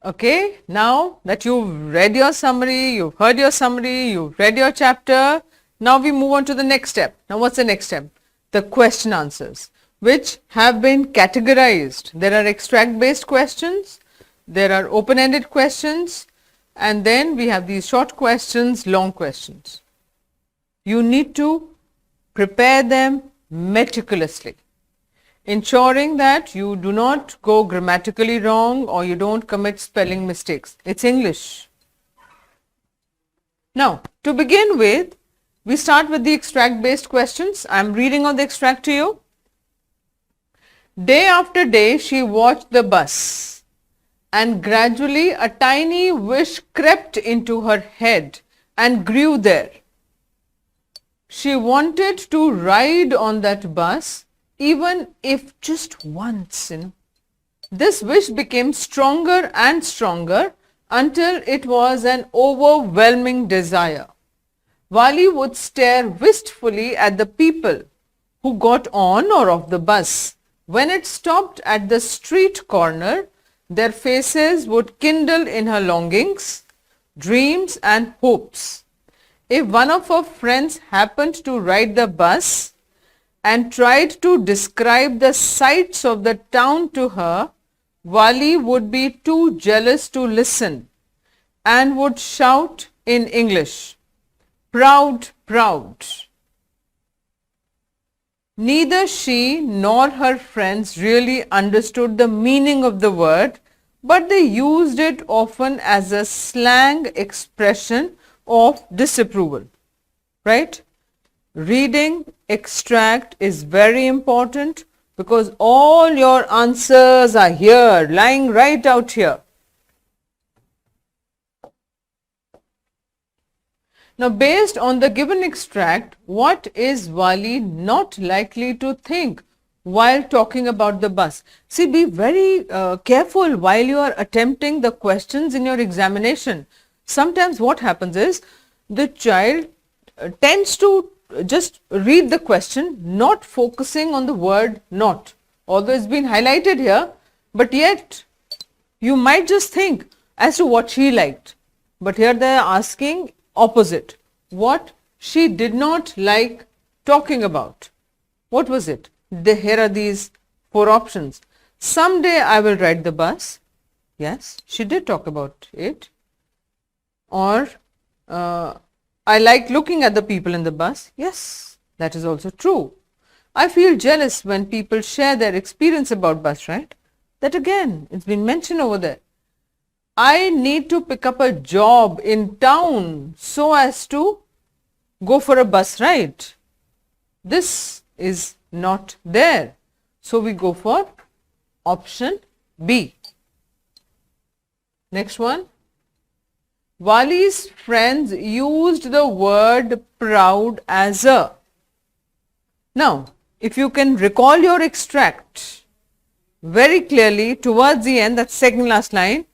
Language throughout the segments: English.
Okay, now that you've read your summary, you've heard your summary, you've read your chapter, now we move on to the next step. Now what's the next step? The question answers, which have been categorized. There are extract based questions, there are open ended questions, and then we have these short questions, long questions. You need to prepare them meticulously, ensuring that you do not go grammatically wrong or you don't commit spelling mistakes. It's English. Now, to begin with, we start with the extract based questions. I am reading on the extract to you. Day after day, she watched the bus, and gradually a tiny wish crept into her head and grew there. She wanted to ride on that bus, even if just once. This wish became stronger and stronger until it was an overwhelming desire. Wali would stare wistfully at the people who got on or off the bus. When it stopped at the street corner, their faces would kindle in her longings, dreams and hopes. If one of her friends happened to ride the bus and tried to describe the sights of the town to her, Wali would be too jealous to listen and would shout in English, "Proud, proud." Neither she nor her friends really understood the meaning of the word, but they used it often as a slang expression of disapproval, right? Reading extract is very important because all your answers are here, lying right out here. Now, based on the given extract, what is Wali not likely to think while talking about the bus? See, be very careful while you are attempting the questions in your examination. Sometimes what happens is the child tends to just read the question, not focusing on the word not, although it's been highlighted here, but yet you might just think as to what she liked. But here they are asking opposite, what she did not like talking about. What was it? Here are these 4 options. Someday I will ride the bus. Yes, she did talk about it. Or I like looking at the people in the bus. Yes, that is also true. I feel jealous when people share their experience about bus ride. That again, it's been mentioned over there. I need to pick up a job in town so as to go for a bus ride. This is not there. So we go for option B. Next one. Wali's friends used the word proud as a. Now, if you can recall your extract very clearly towards the end, that second last line,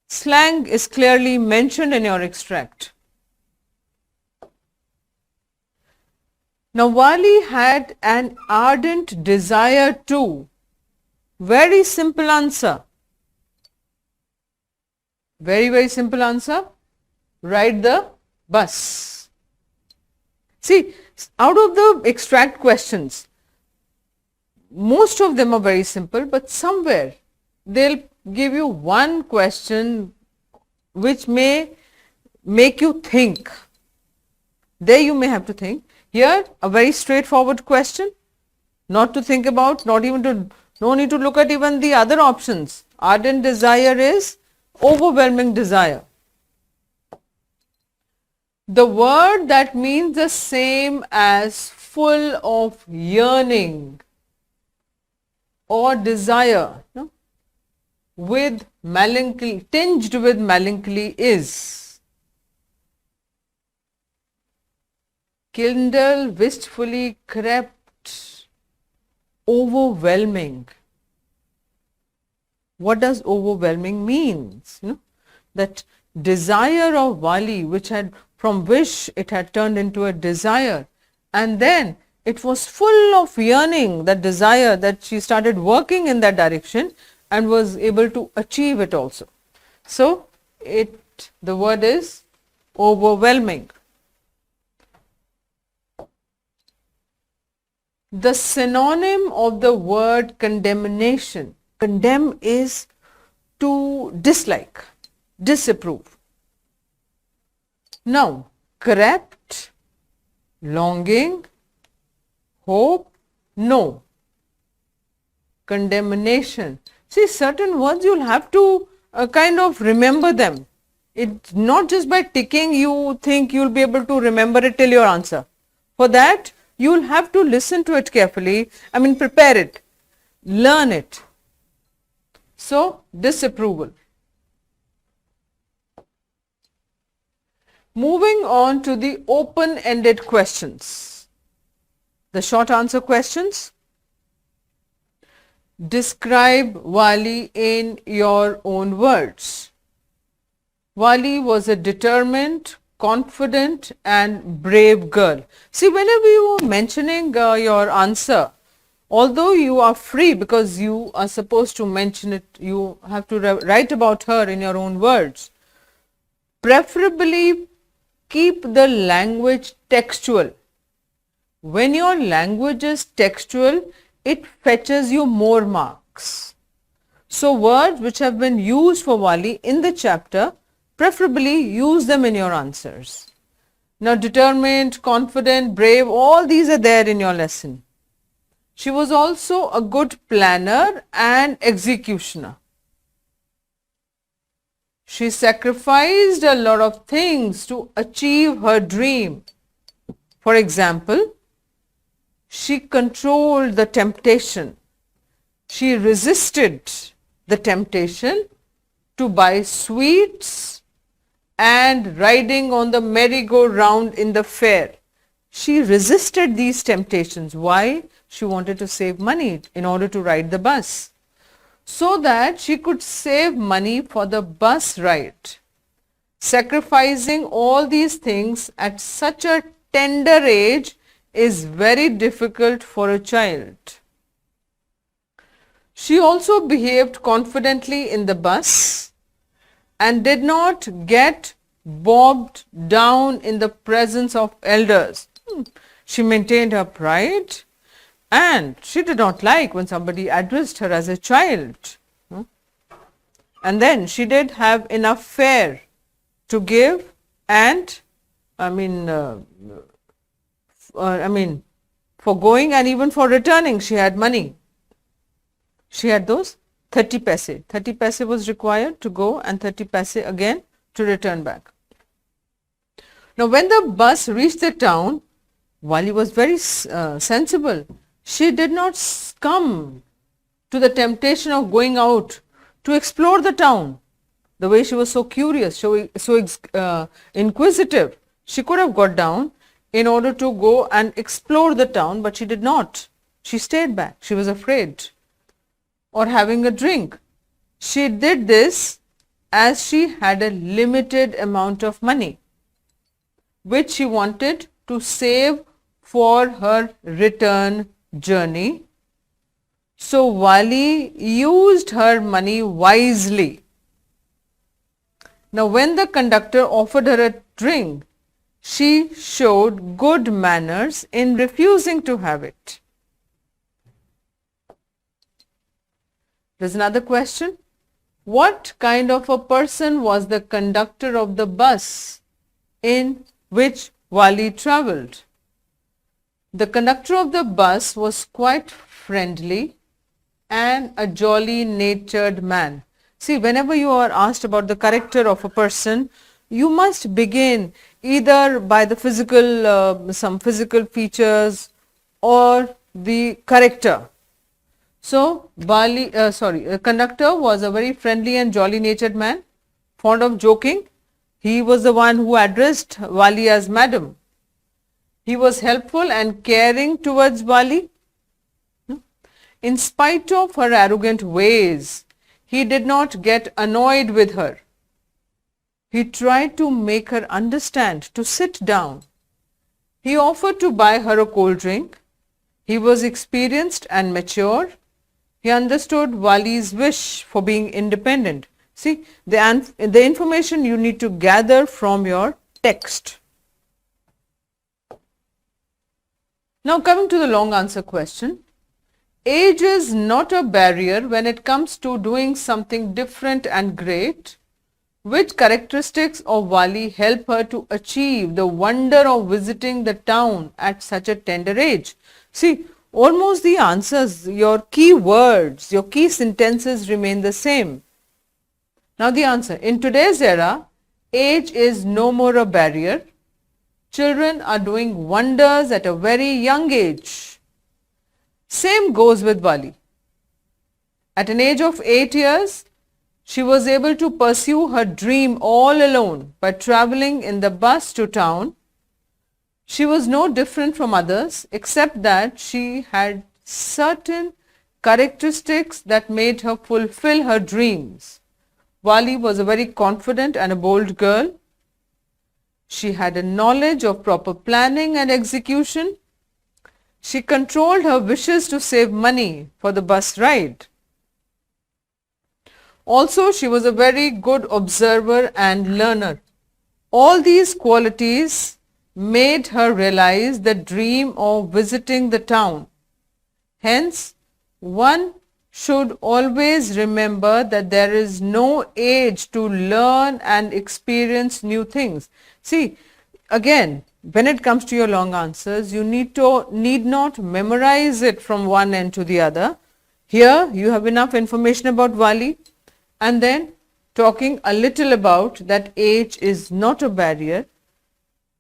slang is clearly mentioned in your extract. Now, Wali had an ardent desire to. Very simple answer. Very, very simple answer. Ride the bus. See, out of the extract questions, most of them are very simple, but somewhere they'll give you one question which may make you think. There you may have to think. Here, a very straightforward question, not to think about, not even to, no need to look at even the other options. Ardent desire is overwhelming desire. The word that means the same as full of yearning or desire, no? With melancholy, tinged with melancholy is kindle, wistfully crept, overwhelming. What does overwhelming means? That desire of Wali, which had, from wish it had turned into a desire, and then it was full of yearning, that desire, that she started working in that direction, and was able to achieve it also. So, the word is overwhelming. The synonym of the word condemnation. Condemn is to dislike, disapprove. Now, correct, longing, hope, no. Condemnation. See, certain words you'll have to kind of remember them. It's not just by ticking you think you'll be able to remember it till your answer. For that, you'll have to listen to it carefully. Prepare it, learn it. So, disapproval. Moving on to the open-ended questions. The short answer questions. Describe Wali in your own words. Wali was a determined, confident and brave girl. See, whenever you are mentioning your answer, although you are free because you are supposed to mention it, you have to write about her in your own words. Preferably keep the language textual. When your language is textual, it fetches you more marks. So, words which have been used for Wali in the chapter, preferably use them in your answers. Now, determined, confident, brave, all these are there in your lesson. She was also a good planner and executioner. She sacrificed a lot of things to achieve her dream. For example, she controlled the temptation. She resisted the temptation to buy sweets and riding on the merry-go-round in the fair. She resisted these temptations. Why? She wanted to save money in order to ride the bus, so that she could save money for the bus ride. Sacrificing all these things at such a tender age is very difficult for a child. She also behaved confidently in the bus and did not get bogged down in the presence of elders. She maintained her pride and she did not like when somebody addressed her as a child. And then she did have enough fare to give and for going and even for returning she had money. She had those 30 paise. 30 paise was required to go and 30 paise again to return back. Now, when the bus reached the town, Wali was very sensible. She did not succumb to the temptation of going out to explore the town. The way she was so curious, so inquisitive, she could have got down in order to go and explore the town, but she did not. She stayed back. She was afraid. Or having a drink. She did this as she had a limited amount of money, which she wanted to save for her return journey. So, Wali used her money wisely. Now, when the conductor offered her a drink, she showed good manners in refusing to have it. There's another question. What kind of a person was the conductor of the bus in which Wali travelled? The conductor of the bus was quite friendly and a jolly-natured man. See, whenever you are asked about the character of a person, you must begin either by the physical, some physical features or the character. So, conductor was a very friendly and jolly-natured man, fond of joking. He was the one who addressed Wali as madam. He was helpful and caring towards Wali. In spite of her arrogant ways, he did not get annoyed with her. He tried to make her understand to sit down. He offered to buy her a cold drink. He was experienced and mature. He understood Wali's wish for being independent. See, the information you need to gather from your text. Now coming to the long answer question. Age is not a barrier when it comes to doing something different and great. Which characteristics of Wali help her to achieve the wonder of visiting the town at such a tender age? See, almost the answers, your key words, your key sentences remain the same. Now the answer, in today's era, age is no more a barrier. Children are doing wonders at a very young age. Same goes with Wali. At an age of 8 years, she was able to pursue her dream all alone by traveling in the bus to town. She was no different from others except that she had certain characteristics that made her fulfill her dreams. Wali was a very confident and a bold girl. She had a knowledge of proper planning and execution. She controlled her wishes to save money for the bus ride. Also, she was a very good observer and learner. All these qualities made her realize the dream of visiting the town. Hence, one should always remember that there is no age to learn and experience new things. See, again, when it comes to your long answers, you need not memorize it from one end to the other. Here, you have enough information about Wali. And then talking a little about that age is not a barrier.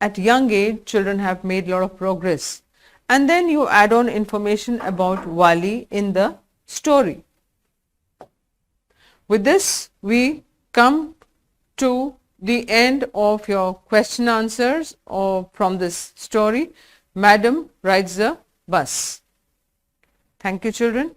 At young age, children have made a lot of progress. And then you add on information about Wali in the story. With this, we come to the end of your question answers from this story. Madam rides the bus. Thank you, children.